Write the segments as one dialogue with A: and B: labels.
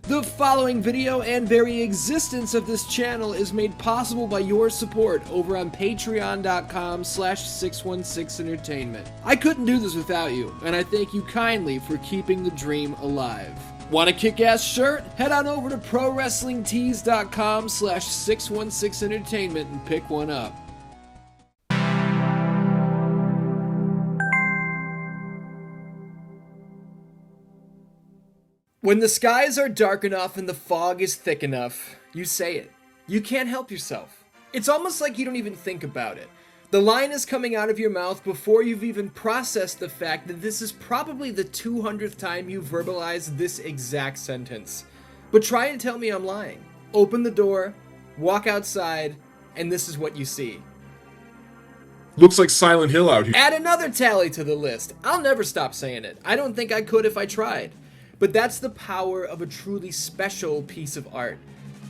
A: The following video and very existence of this channel is made possible by your support over on patreon.com/616entertainment. I couldn't do this without you, and I thank you kindly for keeping the dream alive. Want a kick-ass shirt? Head on over to prowrestlingtees.com/616entertainment and pick one up. When the skies are dark enough and the fog is thick enough, you say it. You can't help yourself. It's almost like you don't even think about it. The line is coming out of your mouth before you've even processed the fact that this is probably the 200th time you verbalized this exact sentence. But try and tell me I'm lying. Open the door, walk outside, and this is what you see.
B: Looks like Silent Hill out here.
A: Add another tally to the list. I'll never stop saying it. I don't think I could if I tried. But that's the power of a truly special piece of art.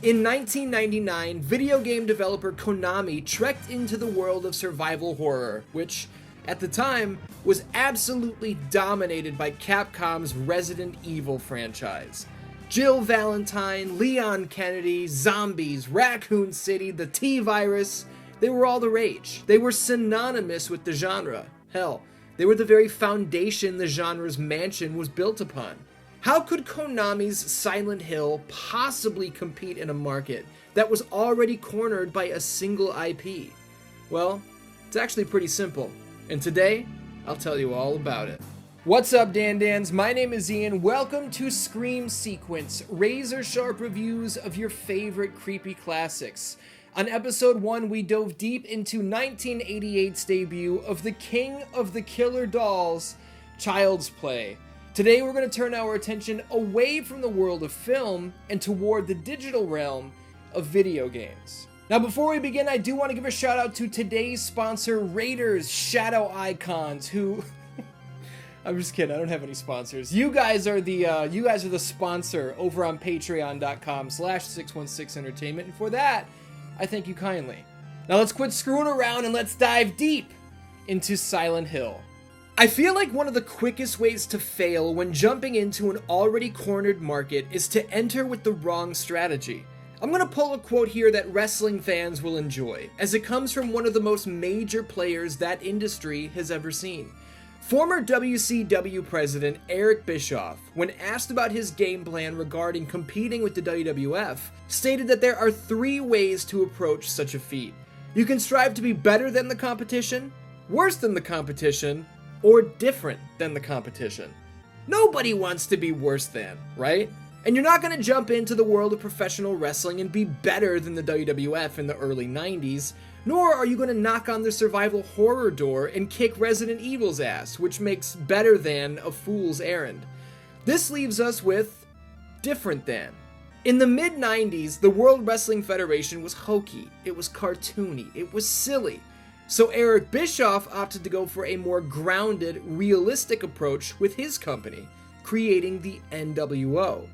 A: In 1999, video game developer Konami trekked into the world of survival horror, which, at the time, was absolutely dominated by Capcom's Resident Evil franchise. Jill Valentine, Leon Kennedy, zombies, Raccoon City, the T-Virus, they were all the rage. They were synonymous with the genre. Hell, they were the very foundation the genre's mansion was built upon. How could Konami's Silent Hill possibly compete in a market that was already cornered by a single IP? Well, it's actually pretty simple, and today, I'll tell you all about it. What's up, Dan-Dans? My name is Ian. Welcome to Scream Sequence, razor-sharp reviews of your favorite creepy classics. On episode 1, we dove deep into 1988's debut of the King of the Killer Dolls, Child's Play. Today we're going to turn our attention away from the world of film and toward the digital realm of video games. Now before we begin, I do want to give a shout out to today's sponsor, Raiders Shadow Icons, who... I'm just kidding, I don't have any sponsors. You guys are the sponsor over on patreon.com/616entertainment, and for that, I thank you kindly. Now let's quit screwing around and let's dive deep into Silent Hill. I feel like one of the quickest ways to fail when jumping into an already cornered market is to enter with the wrong strategy. I'm gonna pull a quote here that wrestling fans will enjoy, as it comes from one of the most major players that industry has ever seen. Former WCW president Eric Bischoff, when asked about his game plan regarding competing with the WWF, stated that there are 3 ways to approach such a feat. You can strive to be better than the competition, worse than the competition, or different than the competition. Nobody wants to be worse than, right? And you're not going to jump into the world of professional wrestling and be better than the WWF in the early 90s, nor are you going to knock on the survival horror door and kick Resident Evil's ass, which makes better than a fool's errand. This leaves us with different than. In the mid-90s, the World Wrestling Federation was hokey, it was cartoony, it was silly. So Eric Bischoff opted to go for a more grounded, realistic approach with his company, creating the NWO.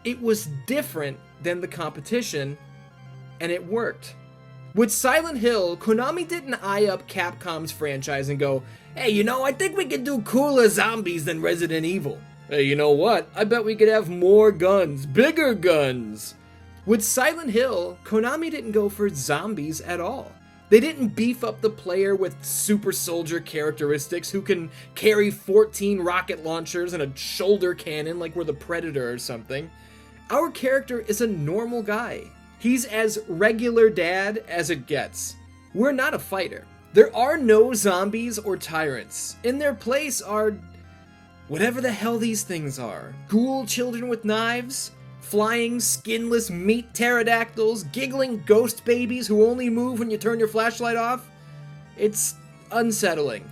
A: It was different than the competition, and it worked. With Silent Hill, Konami didn't eye up Capcom's franchise and go, hey, I think we could do cooler zombies than Resident Evil. Hey, you know what? I bet we could have more guns, bigger guns. With Silent Hill, Konami didn't go for zombies at all. They didn't beef up the player with super soldier characteristics who can carry 14 rocket launchers and a shoulder cannon like we're the Predator or something. Our character is a normal guy. He's as regular dad as it gets. We're not a fighter. There are no zombies or tyrants. In their place are whatever the hell these things are. Ghoul children with knives? Flying, skinless meat pterodactyls, giggling ghost babies who only move when you turn your flashlight off? It's unsettling.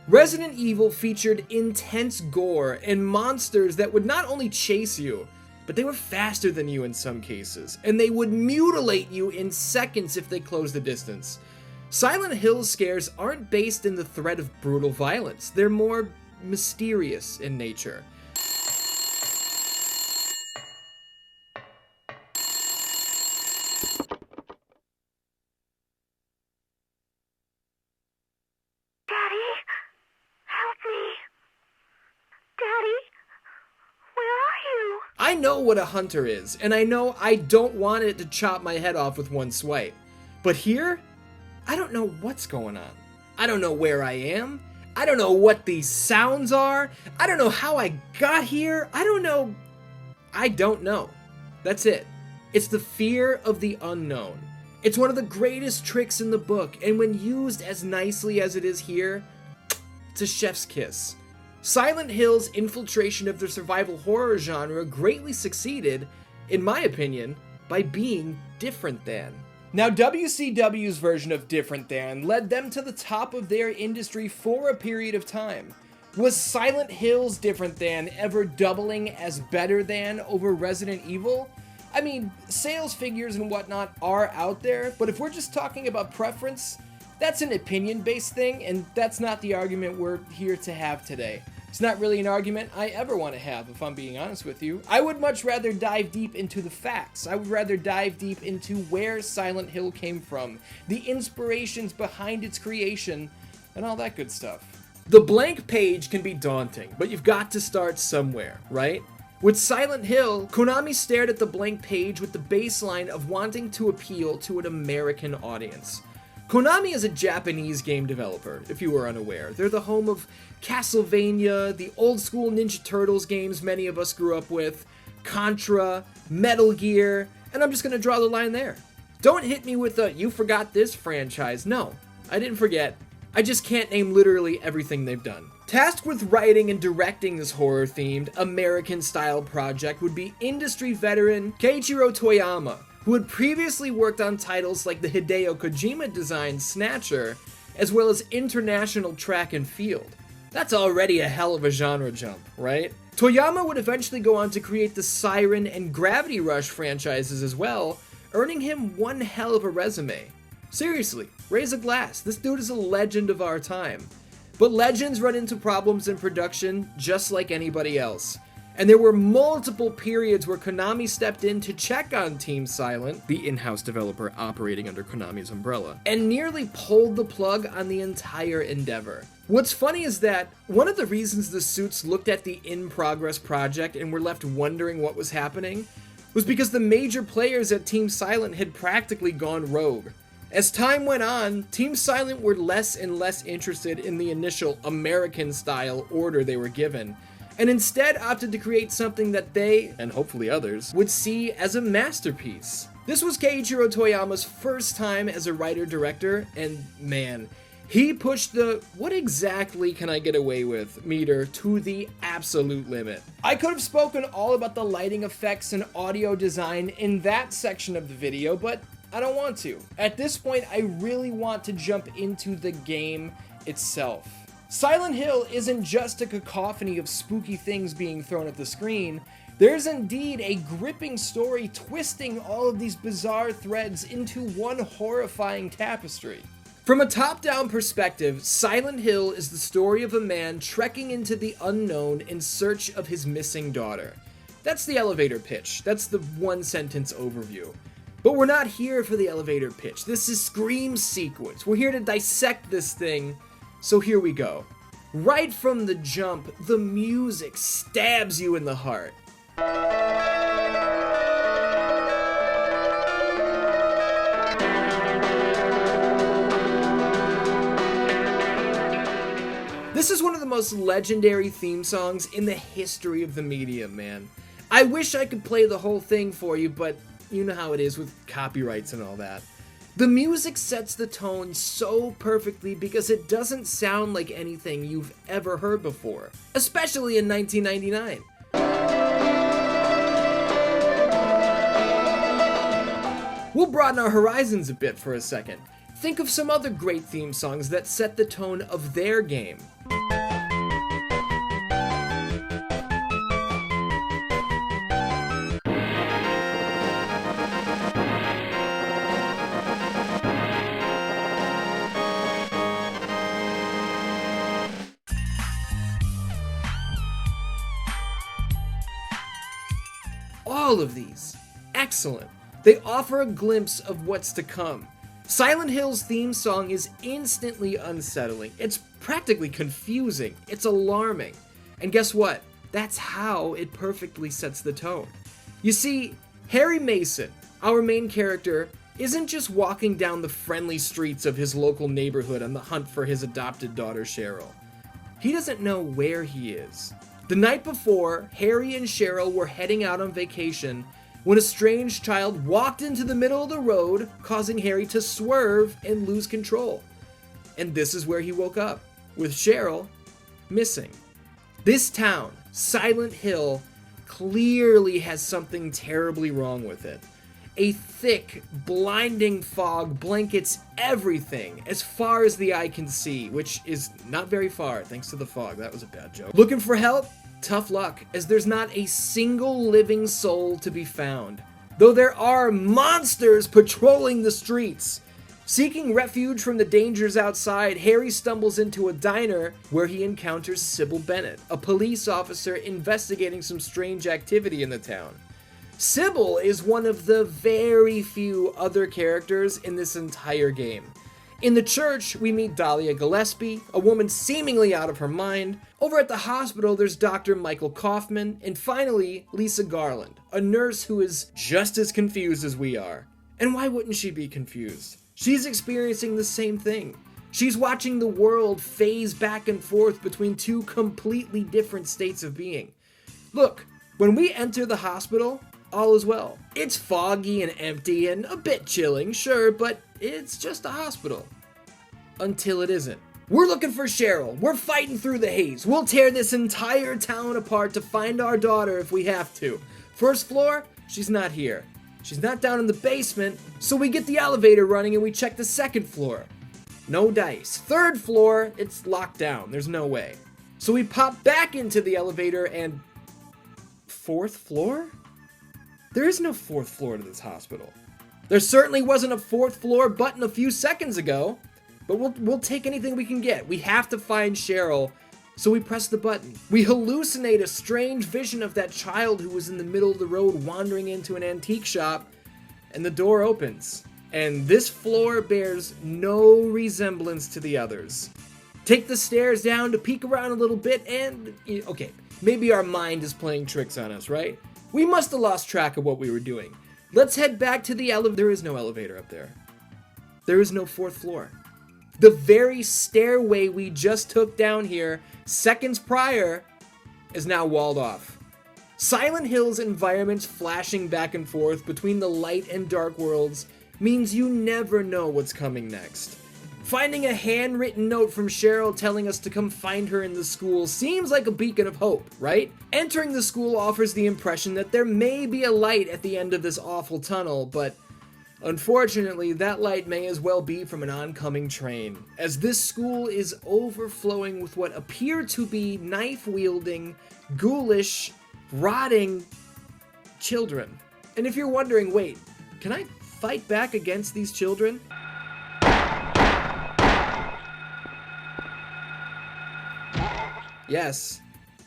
A: Resident Evil featured intense gore and monsters that would not only chase you, but they were faster than you in some cases, and they would mutilate you in seconds if they closed the distance. Silent Hill scares aren't based in the threat of brutal violence, they're more mysterious in nature. I know what a hunter is, and I know I don't want it to chop my head off with one swipe. But here, I don't know what's going on. I don't know where I am. I don't know what these sounds are. I don't know how I got here. I don't know. That's it. It's the fear of the unknown. It's one of the greatest tricks in the book, and when used as nicely as it is here, it's a chef's kiss. Silent Hill's infiltration of the survival horror genre greatly succeeded, in my opinion, by being different than. Now, WCW's version of Different Than led them to the top of their industry for a period of time. Was Silent Hill's Different Than ever doubling as better than over Resident Evil? I mean, sales figures and whatnot are out there, but if we're just talking about preference, that's an opinion-based thing, and that's not the argument we're here to have today. It's not really an argument I ever want to have, if I'm being honest with you. I would much rather dive deep into the facts. I would rather dive deep into where Silent Hill came from, the inspirations behind its creation, and all that good stuff. The blank page can be daunting, but you've got to start somewhere, right? With Silent Hill, Konami stared at the blank page with the baseline of wanting to appeal to an American audience. Konami is a Japanese game developer, if you were unaware. They're the home of Castlevania, the old-school Ninja Turtles games many of us grew up with, Contra, Metal Gear, and I'm just gonna draw the line there. Don't hit me with a, you forgot this franchise. No, I didn't forget. I just can't name literally everything they've done. Tasked with writing and directing this horror-themed, American-style project would be industry veteran Keiichiro Toyama, who had previously worked on titles like the Hideo Kojima-designed Snatcher, as well as International Track and Field. That's already a hell of a genre jump, right? Toyama would eventually go on to create the Siren and Gravity Rush franchises as well, earning him one hell of a resume. Seriously, raise a glass, this dude is a legend of our time. But legends run into problems in production just like anybody else. And there were multiple periods where Konami stepped in to check on Team Silent, the in-house developer operating under Konami's umbrella, and nearly pulled the plug on the entire endeavor. What's funny is that one of the reasons the suits looked at the in-progress project and were left wondering what was happening was because the major players at Team Silent had practically gone rogue. As time went on, Team Silent were less and less interested in the initial American-style order they were given, and instead opted to create something that they, and hopefully others, would see as a masterpiece. This was Keiichiro Toyama's first time as a writer-director, and man, he pushed the "what exactly can I get away with" meter to the absolute limit. I could have spoken all about the lighting effects and audio design in that section of the video, but I don't want to. At this point, I really want to jump into the game itself. Silent Hill isn't just a cacophony of spooky things being thrown at the screen. There's indeed a gripping story twisting all of these bizarre threads into one horrifying tapestry. From a top-down perspective, Silent Hill is the story of a man trekking into the unknown in search of his missing daughter. That's the elevator pitch. That's the one-sentence overview. But we're not here for the elevator pitch. This is Scream sequence. We're here to dissect this thing. So here we go. Right from the jump, the music stabs you in the heart. This is one of the most legendary theme songs in the history of the medium, man. I wish I could play the whole thing for you, but you know how it is with copyrights and all that. The music sets the tone so perfectly because it doesn't sound like anything you've ever heard before, especially in 1999. We'll broaden our horizons a bit for a second. Think of some other great theme songs that set the tone of their game. All of these, excellent. They offer a glimpse of what's to come. Silent Hill's theme song is instantly unsettling. It's practically confusing. It's alarming. And guess what? That's how it perfectly sets the tone. You see, Harry Mason, our main character, isn't just walking down the friendly streets of his local neighborhood on the hunt for his adopted daughter Cheryl. He doesn't know where he is. The night before, Harry and Cheryl were heading out on vacation when a strange child walked into the middle of the road, causing Harry to swerve and lose control. And this is where he woke up, with Cheryl missing. This town, Silent Hill, clearly has something terribly wrong with it. A thick, blinding fog blankets everything as far as the eye can see, which is not very far, thanks to the fog. That was a bad joke. Looking for help? Tough luck, as there's not a single living soul to be found, though there are monsters patrolling the streets. Seeking refuge from the dangers outside, Harry stumbles into a diner where he encounters Sybil Bennett, a police officer investigating some strange activity in the town. Sybil is one of the very few other characters in this entire game. In the church, we meet Dahlia Gillespie, a woman seemingly out of her mind. Over at the hospital, there's Dr. Michael Kaufman, and finally, Lisa Garland, a nurse who is just as confused as we are. And why wouldn't she be confused? She's experiencing the same thing. She's watching the world phase back and forth between two completely different states of being. Look, when we enter the hospital, all is well. It's foggy and empty and a bit chilling, sure, but it's just a hospital. Until it isn't. We're looking for Cheryl. We're fighting through the haze. We'll tear this entire town apart to find our daughter if we have to. First floor, she's not here. She's not down in the basement, so we get the elevator running and we check the second floor. No dice. Third floor, it's locked down. There's no way. So we pop back into the elevator and... fourth floor? There is no fourth floor to this hospital. There certainly wasn't a fourth floor button a few seconds ago, but we'll take anything we can get. We have to find Cheryl, so we press the button. We hallucinate a strange vision of that child who was in the middle of the road wandering into an antique shop, and the door opens. And this floor bears no resemblance to the others. Take the stairs down to peek around a little bit and, okay, maybe our mind is playing tricks on us, right? We must have lost track of what we were doing. Let's head back to the elevator. There is no elevator up there. There is no fourth floor. The very stairway we just took down here seconds prior is now walled off. Silent Hill's environments flashing back and forth between the light and dark worlds means you never know what's coming next. Finding a handwritten note from Cheryl telling us to come find her in the school seems like a beacon of hope, right? Entering the school offers the impression that there may be a light at the end of this awful tunnel, but unfortunately, that light may as well be from an oncoming train, as this school is overflowing with what appear to be knife-wielding, ghoulish, rotting children. And if you're wondering, wait, can I fight back against these children? Yes,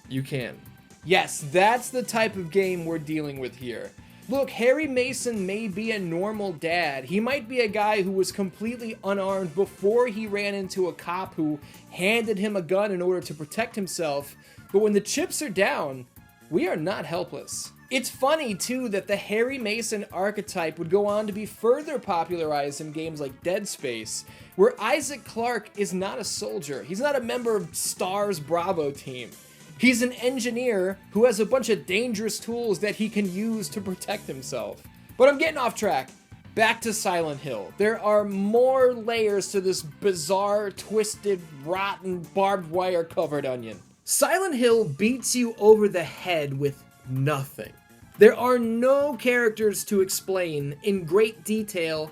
A: you can. Yes, that's the type of game we're dealing with here. Look, Harry Mason may be a normal dad. He might be a guy who was completely unarmed before he ran into a cop who handed him a gun in order to protect himself. But when the chips are down, we are not helpless. It's funny, too, that the Harry Mason archetype would go on to be further popularized in games like Dead Space, where Isaac Clarke is not a soldier. He's not a member of STAR's Bravo team. He's an engineer who has a bunch of dangerous tools that he can use to protect himself. But I'm getting off track. Back to Silent Hill. There are more layers to this bizarre, twisted, rotten, barbed wire covered onion. Silent Hill beats you over the head with nothing. There are no characters to explain in great detail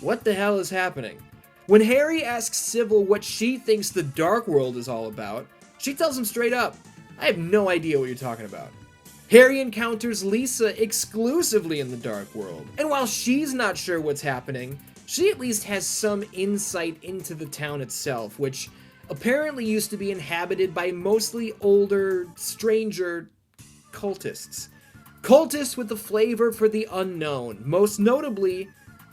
A: what the hell is happening. When Harry asks Sybil what she thinks the Dark World is all about, she tells him straight up, I have no idea what you're talking about. Harry encounters Lisa exclusively in the Dark World, and while she's not sure what's happening, she at least has some insight into the town itself, which apparently used to be inhabited by mostly older, stranger cultists. Cultists with a flavor for the unknown, most notably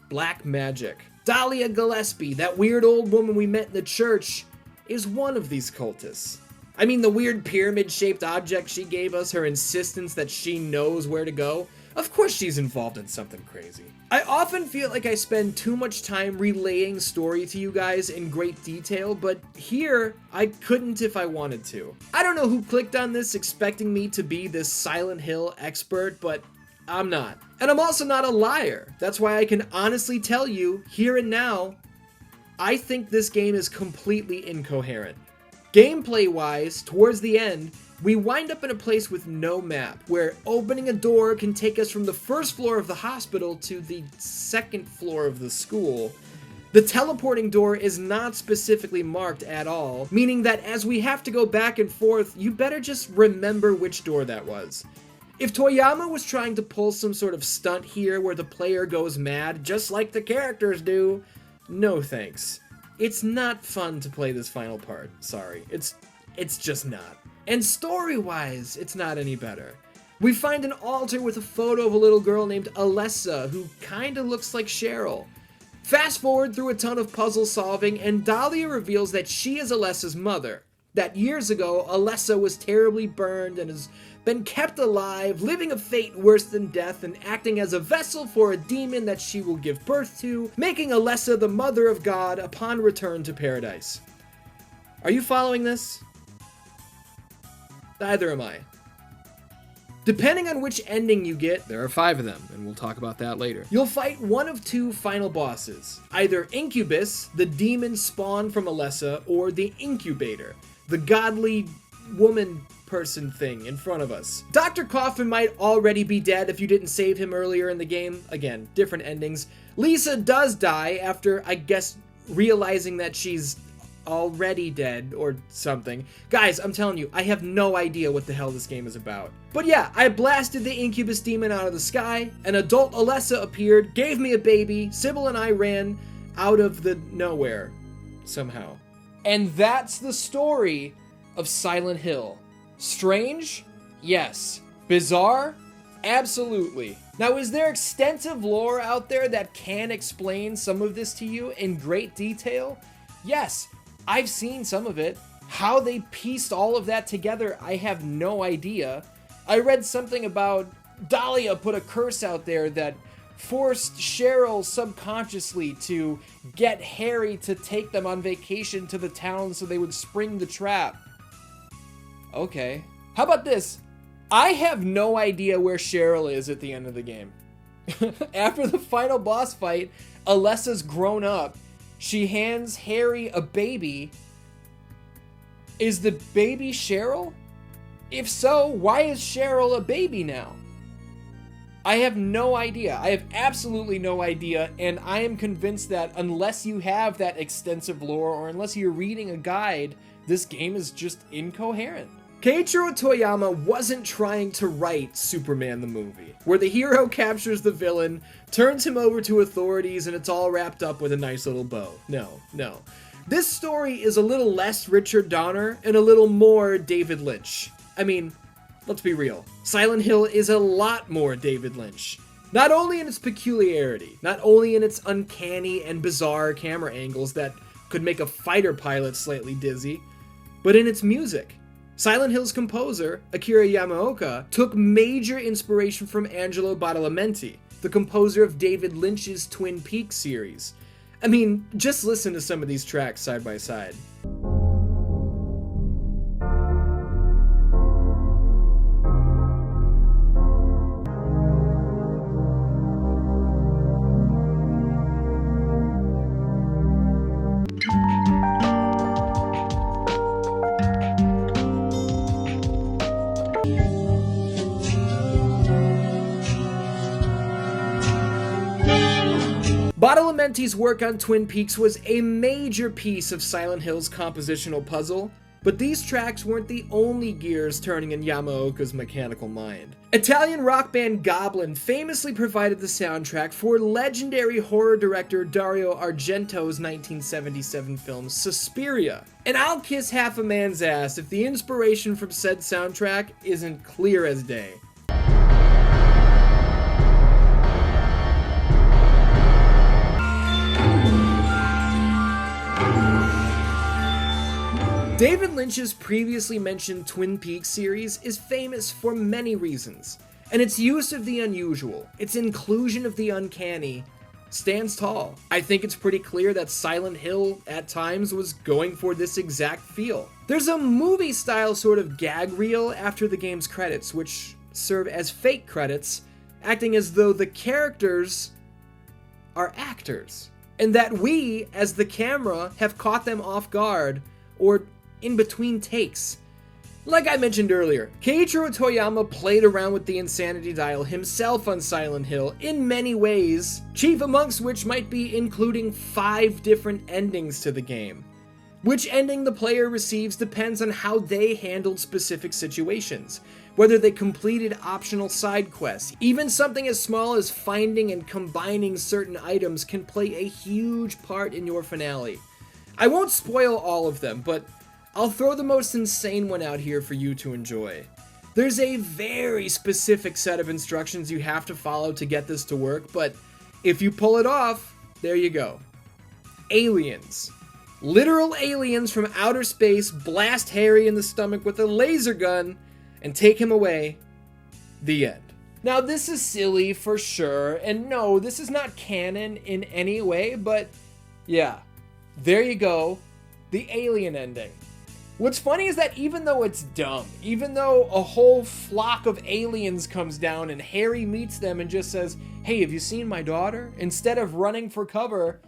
A: black magic. Dahlia Gillespie, that weird old woman we met in the church, is one of these cultists. I mean, the weird pyramid-shaped object she gave us, her insistence that she knows where to go. Of course she's involved in something crazy. I often feel like I spend too much time relaying story to you guys in great detail, but here, I couldn't if I wanted to. I don't know who clicked on this expecting me to be this Silent Hill expert, but I'm not. And I'm also not a liar. That's why I can honestly tell you, here and now, I think this game is completely incoherent. Gameplay-wise, towards the end, we wind up in a place with no map, where opening a door can take us from the first floor of the hospital to the second floor of the school. The teleporting door is not specifically marked at all, meaning that as we have to go back and forth, you better just remember which door that was. If Toyama was trying to pull some sort of stunt here where the player goes mad, just like the characters do, no thanks. It's not fun to play this final part, sorry. It's just not. And story-wise, it's not any better. We find an altar with a photo of a little girl named Alessa, who kinda looks like Cheryl. Fast forward through a ton of puzzle solving, and Dahlia reveals that she is Alessa's mother. That years ago, Alessa was terribly burned and has been kept alive, living a fate worse than death, and acting as a vessel for a demon that she will give birth to, making Alessa the mother of God upon return to paradise. Are you following this? Neither am I. Depending on which ending you get, there are 5 of them, and we'll talk about that later. You'll fight one of 2 final bosses, either Incubus, the demon spawned from Alessa, or the Incubator, the godly woman person thing in front of us. Dr. Coffin might already be dead if you didn't save him earlier in the game. Again, different endings. Lisa does die after, I guess, realizing that she's already dead or something. Guys, I'm telling you, I have no idea what the hell this game is about. But yeah, I blasted the Incubus demon out of the sky, an adult Alessa appeared, gave me a baby, Sybil and I ran out of the nowhere. Somehow. And that's the story of Silent Hill. Strange? Yes. Bizarre? Absolutely. Now, is there extensive lore out there that can explain some of this to you in great detail? Yes. I've seen some of it. How they pieced all of that together, I have no idea. I read something about Dahlia put a curse out there that forced Cheryl subconsciously to get Harry to take them on vacation to the town so they would spring the trap. Okay. How about this? I have no idea where Cheryl is at the end of the game. After the final boss fight, Alessa's grown up. She hands Harry a baby. Is the baby Cheryl? If so, why is Cheryl a baby now? I have no idea. I have absolutely no idea, and I am convinced that unless you have that extensive lore or unless you're reading a guide, this game is just incoherent. Keiichiro Toyama wasn't trying to write Superman the movie, where the hero captures the villain, turns him over to authorities, and it's all wrapped up with a nice little bow. No. This story is a little less Richard Donner and a little more David Lynch. I mean, let's be real. Silent Hill is a lot more David Lynch. Not only in its peculiarity, not only in its uncanny and bizarre camera angles that could make a fighter pilot slightly dizzy, but in its music. Silent Hill's composer, Akira Yamaoka, took major inspiration from Angelo Badalamenti, the composer of David Lynch's Twin Peaks series. I mean, just listen to some of these tracks side by side. Badalamenti's work on Twin Peaks was a major piece of Silent Hill's compositional puzzle, but these tracks weren't the only gears turning in Yamaoka's mechanical mind. Italian rock band Goblin famously provided the soundtrack for legendary horror director Dario Argento's 1977 film Suspiria. And I'll kiss half a man's ass if the inspiration from said soundtrack isn't clear as day. David Lynch's previously mentioned Twin Peaks series is famous for many reasons. And its use of the unusual, its inclusion of the uncanny, stands tall. I think it's pretty clear that Silent Hill, at times, was going for this exact feel. There's a movie-style sort of gag reel after the game's credits, which serve as fake credits, acting as though the characters are actors, and that we, as the camera, have caught them off guard, or in between takes. Like I mentioned earlier, Keiichiro Toyama played around with the insanity dial himself on Silent Hill in many ways, chief amongst which might be including 5 different endings to the game. Which ending the player receives depends on how they handled specific situations, whether they completed optional side quests. Even something as small as finding and combining certain items can play a huge part in your finale. I won't spoil all of them, but I'll throw the most insane one out here for you to enjoy. There's a very specific set of instructions you have to follow to get this to work, but if you pull it off, there you go. Aliens. Literal aliens from outer space blast Harry in the stomach with a laser gun and take him away. The end. Now this is silly for sure, and no, this is not canon in any way, but yeah, there you go, the alien ending. What's funny is that even though it's dumb, even though a whole flock of aliens comes down and Harry meets them and just says, "Hey, have you seen my daughter?" instead of running for cover,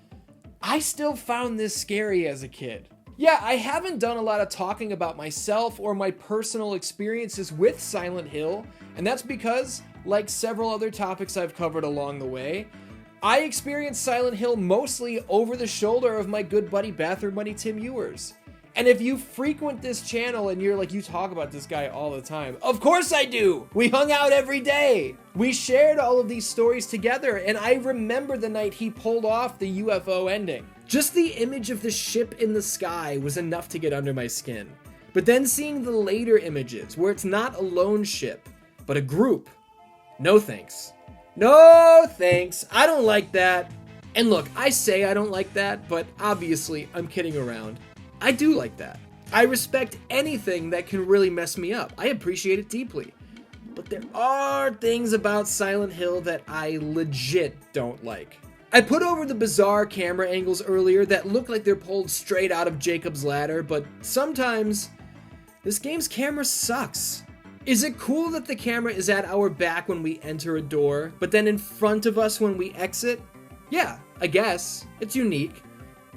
A: I still found this scary as a kid. Yeah, I haven't done a lot of talking about myself or my personal experiences with Silent Hill, and that's because, like several other topics I've covered along the way, I experienced Silent Hill mostly over the shoulder of my good buddy Bathroom Buddy Tim Ewers. And if you frequent this channel and you're like, you talk about this guy all the time, of course I do! We hung out every day! We shared all of these stories together, and I remember the night he pulled off the UFO ending. Just the image of the ship in the sky was enough to get under my skin. But then seeing the later images, where it's not a lone ship, but a group, no thanks. No thanks, I don't like that. And look, I say I don't like that, but obviously I'm kidding around. I do like that. I respect anything that can really mess me up. I appreciate it deeply. But there are things about Silent Hill that I legit don't like. I put over the bizarre camera angles earlier that look like they're pulled straight out of Jacob's Ladder, but sometimes this game's camera sucks. Is it cool that the camera is at our back when we enter a door, but then in front of us when we exit? Yeah, I guess. It's unique.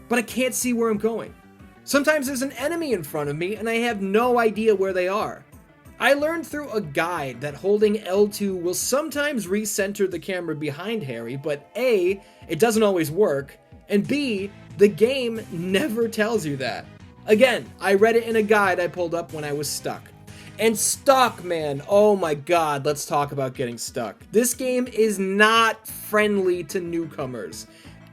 A: But I can't see where I'm going. Sometimes there's an enemy in front of me and I have no idea where they are. I learned through a guide that holding L2 will sometimes recenter the camera behind Harry, but A, it doesn't always work, and B, the game never tells you that. Again, I read it in a guide I pulled up when I was stuck. And stuck, man, oh my god, let's talk about getting stuck. This game is not friendly to newcomers.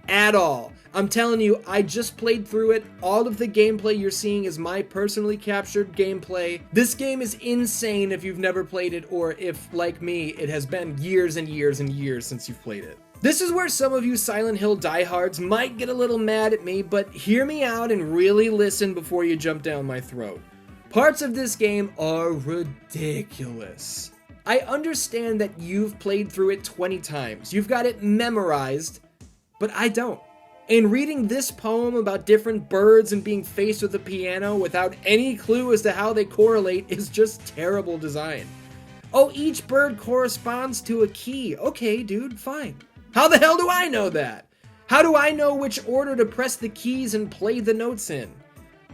A: At all. I'm telling you, I just played through it. All of the gameplay you're seeing is my personally captured gameplay. This game is insane if you've never played it, or if, like me, it has been years and years and years since you've played it. This is where some of you Silent Hill diehards might get a little mad at me, but hear me out and really listen before you jump down my throat. Parts of this game are ridiculous. I understand that you've played through it 20 times. You've got it memorized, but I don't. And reading this poem about different birds and being faced with a piano without any clue as to how they correlate is just terrible design. Oh, each bird corresponds to a key. Okay, dude, fine. How the hell do I know that? How do I know which order to press the keys and play the notes in?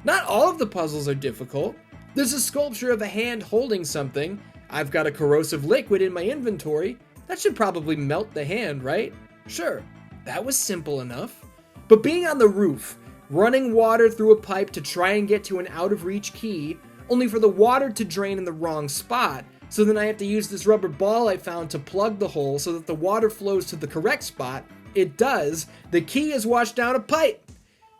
A: Not all of the puzzles are difficult. There's a sculpture of a hand holding something. I've got a corrosive liquid in my inventory. That should probably melt the hand, right? Sure, that was simple enough. But being on the roof, running water through a pipe to try and get to an out-of-reach key, only for the water to drain in the wrong spot, so then I have to use this rubber ball I found to plug the hole so that the water flows to the correct spot. It does. The key is washed down a pipe.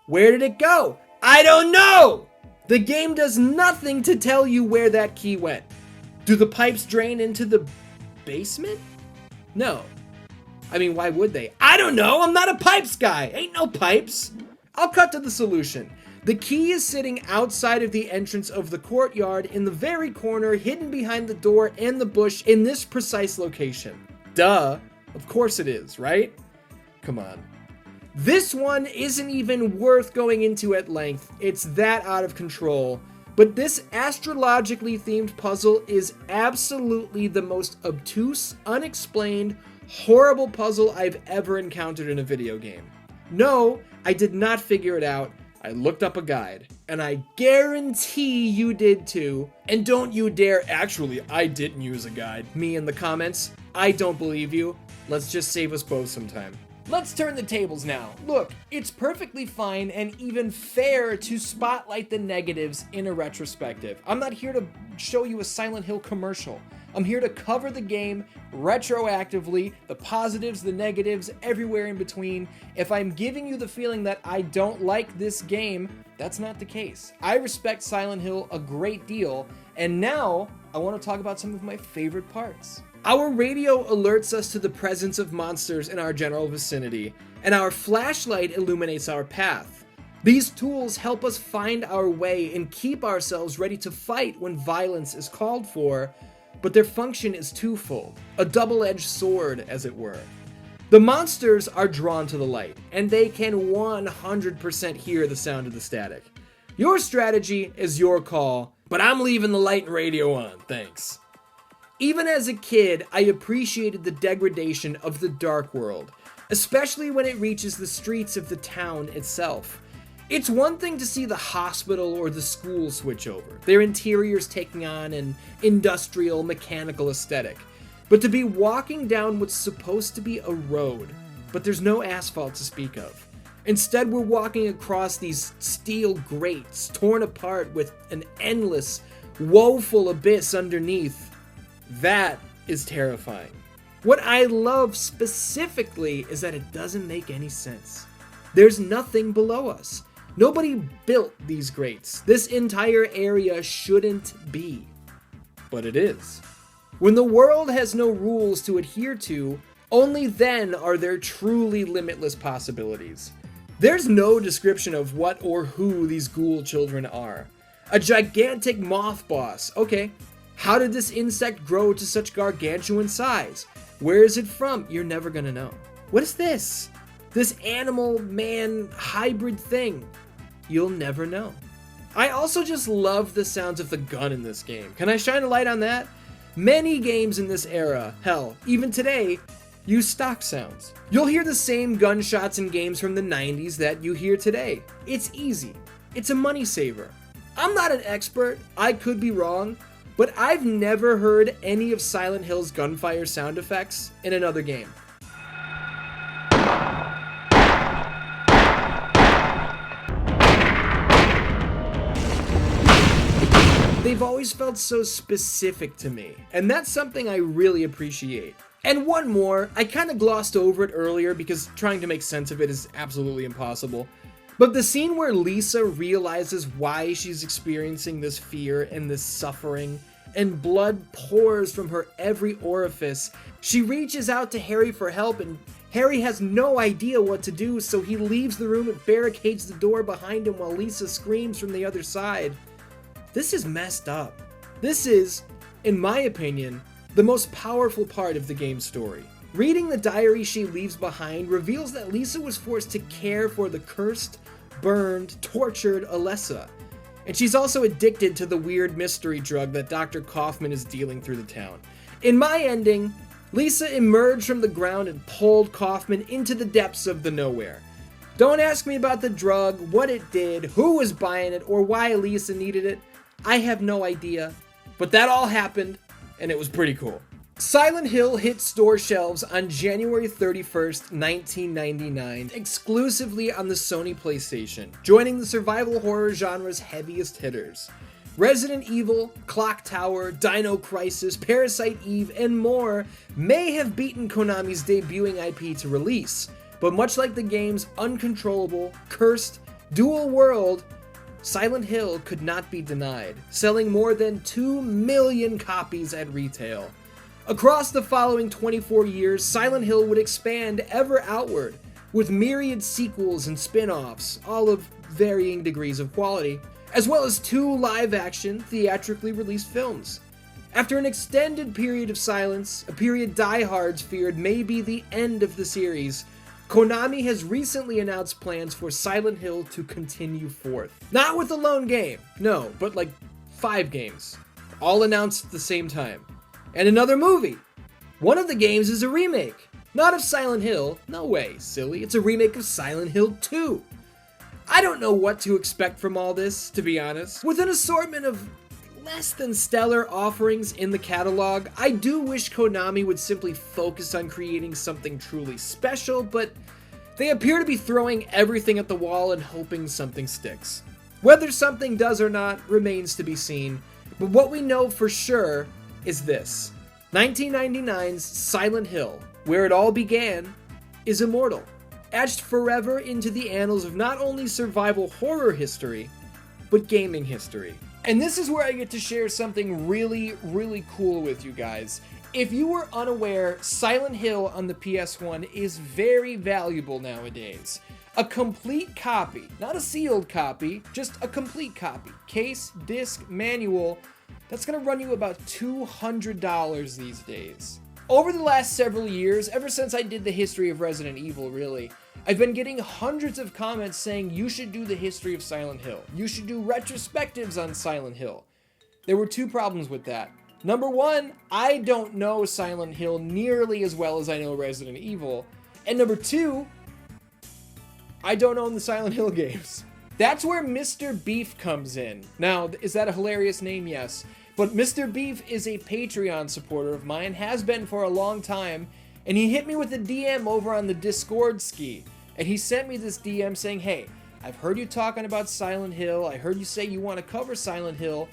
A: Where did it go? I don't know! The game does nothing to tell you where that key went. Do the pipes drain into the basement? No. I mean, why would they? I don't know, I'm not a pipes guy. Ain't no pipes. I'll cut to the solution. The key is sitting outside of the entrance of the courtyard in the very corner, hidden behind the door and the bush in this precise location. Duh. Of course it is, right? Come on. This one isn't even worth going into at length. It's that out of control. But this astrologically themed puzzle is absolutely the most obtuse, unexplained, horrible puzzle I've ever encountered in a video game. No, I did not figure it out. I looked up a guide, and I guarantee you did too. And don't you dare, actually, I didn't use a guide, me in the comments. I don't believe you. Let's just save us both some time. Let's turn the tables now. Look, it's perfectly fine and even fair to spotlight the negatives in a retrospective. I'm not here to show you a Silent Hill commercial. I'm here to cover the game retroactively, the positives, the negatives, everywhere in between. If I'm giving you the feeling that I don't like this game, that's not the case. I respect Silent Hill a great deal, and now I want to talk about some of my favorite parts. Our radio alerts us to the presence of monsters in our general vicinity, and our flashlight illuminates our path. These tools help us find our way and keep ourselves ready to fight when violence is called for, but their function is twofold, a double-edged sword, as it were. The monsters are drawn to the light, and they can 100% hear the sound of the static. Your strategy is your call, but I'm leaving the light and radio on, thanks. Even as a kid, I appreciated the degradation of the dark world, especially when it reaches the streets of the town itself. It's one thing to see the hospital or the school switch over, their interiors taking on an industrial, mechanical aesthetic, but to be walking down what's supposed to be a road, but there's no asphalt to speak of. Instead, we're walking across these steel grates, torn apart with an endless, woeful abyss underneath. That is terrifying. What I love specifically is that it doesn't make any sense. There's nothing below us. Nobody built these grates. This entire area shouldn't be. But it is. When the world has no rules to adhere to, only then are there truly limitless possibilities. There's no description of what or who these ghoul children are. A gigantic moth boss. Okay. How did this insect grow to such gargantuan size? Where is it from? You're never gonna know. What is this? This animal-man hybrid thing? You'll never know. I also just love the sounds of the gun in this game. Can I shine a light on that? Many games in this era, hell, even today, use stock sounds. You'll hear the same gunshots in games from the 90s that you hear today. It's easy. It's a money saver. I'm not an expert. I could be wrong. But I've never heard any of Silent Hill's gunfire sound effects in another game. They've always felt so specific to me, and that's something I really appreciate. And one more, I kind of glossed over it earlier because trying to make sense of it is absolutely impossible. But the scene where Lisa realizes why she's experiencing this fear and this suffering, and blood pours from her every orifice, she reaches out to Harry for help, and Harry has no idea what to do, so he leaves the room and barricades the door behind him while Lisa screams from the other side. This is messed up. This is, in my opinion, the most powerful part of the game's story. Reading the diary she leaves behind reveals that Lisa was forced to care for the cursed, burned, tortured Alessa. And she's also addicted to the weird mystery drug that Dr. Kaufman is dealing through the town. In my ending, Lisa emerged from the ground and pulled Kaufman into the depths of the nowhere. Don't ask me about the drug, what it did, who was buying it, or why Lisa needed it. I have no idea. But that all happened, and it was pretty cool. Silent Hill hit store shelves on January 31st, 1999, exclusively on the Sony PlayStation, joining the survival horror genre's heaviest hitters. Resident Evil, Clock Tower, Dino Crisis, Parasite Eve, and more may have beaten Konami's debuting IP to release, but much like the game's uncontrollable, cursed, dual world, Silent Hill could not be denied, selling more than 2 million copies at retail. Across the following 24 years, Silent Hill would expand ever outward, with myriad sequels and spin-offs, all of varying degrees of quality, as well as 2 live-action, theatrically released films. After an extended period of silence, a period diehards feared may be the end of the series, Konami has recently announced plans for Silent Hill to continue forth. Not with a lone game, no, but like 5 games, all announced at the same time. And another movie. One of the games is a remake. Not of Silent Hill, no way, silly, it's a remake of Silent Hill 2. I don't know what to expect from all this, to be honest. With an assortment of less than stellar offerings in the catalog, I do wish Konami would simply focus on creating something truly special, but they appear to be throwing everything at the wall and hoping something sticks. Whether something does or not remains to be seen, but what we know for sure is this. 1999's Silent Hill, where it all began, is immortal, etched forever into the annals of not only survival horror history, but gaming history. And this is where I get to share something really, really cool with you guys. If you were unaware, Silent Hill on the PS1 is very valuable nowadays. A complete copy, not a sealed copy, just a complete copy. Case, disc, manual, that's gonna run you about $200 these days. Over the last several years, ever since I did the history of Resident Evil, really, I've been getting hundreds of comments saying you should do the history of Silent Hill. You should do retrospectives on Silent Hill. There were 2 problems with that. Number 1, I don't know Silent Hill nearly as well as I know Resident Evil. And number 2, I don't own the Silent Hill games. That's where Mr. Beef comes in. Now, is that a hilarious name? Yes. But Mr. Beef is a Patreon supporter of mine, has been for a long time, and he hit me with a DM over on the Discord ski. And he sent me this DM saying, hey, I've heard you talking about Silent Hill. I heard you say you want to cover Silent Hill.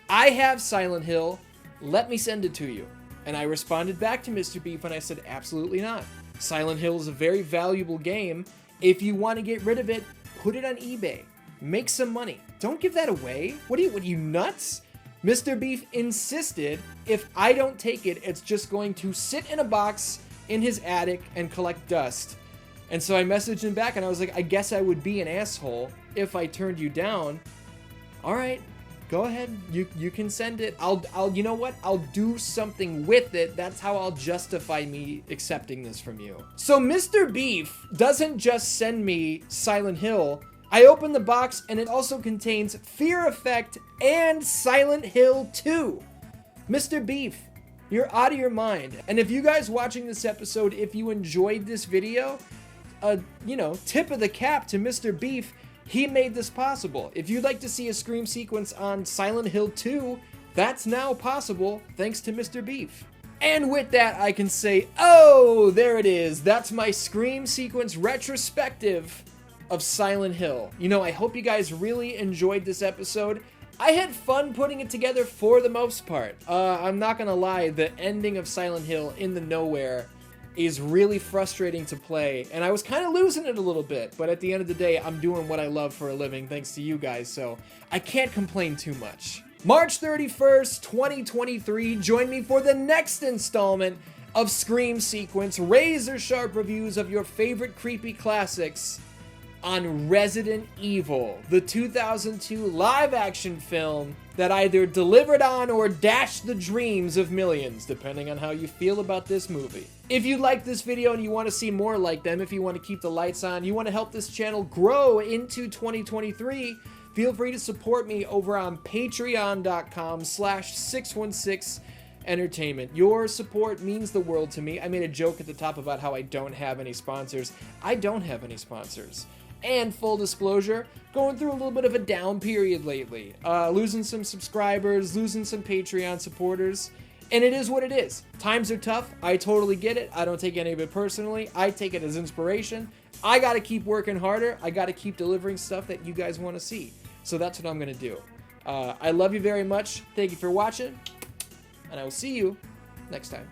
A: I have Silent Hill. Let me send it to you. And I responded back to Mr. Beef and I said, absolutely not. Silent Hill is a very valuable game. If you want to get rid of it, put it on eBay. Make some money. Don't give that away. What are you nuts? Mr. Beef insisted if I don't take it, it's just going to sit in a box in his attic and collect dust. And so I messaged him back and I was like, I guess I would be an asshole if I turned you down. All right, go ahead. You can send it. I'll you know what? I'll do something with it. That's how I'll justify me accepting this from you. So Mr. Beef doesn't just send me Silent Hill. I opened the box and it also contains Fear Effect and Silent Hill 2. Mr. Beef, you're out of your mind. And if you guys watching this episode, if you enjoyed this video, tip of the cap to Mr. Beef, he made this possible. If you'd like to see a scream sequence on Silent Hill 2, that's now possible thanks to Mr. Beef. And with that, I can say, oh, there it is. That's my scream sequence retrospective of Silent Hill. I hope you guys really enjoyed this episode. I had fun putting it together for the most part. I'm not gonna lie, the ending of Silent Hill in the nowhere is really frustrating to play, and I was kind of losing it a little bit, but at the end of the day, I'm doing what I love for a living thanks to you guys, so I can't complain too much. March 31st, 2023, join me for the next installment of Scream Sequence, razor-sharp reviews of your favorite creepy classics on Resident Evil, the 2002 live-action film that either delivered on or dashed the dreams of millions, depending on how you feel about this movie. If you like this video and you want to see more like them, if you want to keep the lights on, you want to help this channel grow into 2023, feel free to support me over on patreon.com/616entertainment. Your support means the world to me. I made a joke at the top about how I don't have any sponsors. I don't have any sponsors. And full disclosure, going through a little bit of a down period lately. Losing some subscribers, losing some Patreon supporters, and it is what it is. Times are tough. I totally get it. I don't take any of it personally. I take it as inspiration. I gotta keep working harder. I gotta keep delivering stuff that you guys want to see. So that's what I'm gonna do. I love you very much. Thank you for watching, and I will see you next time.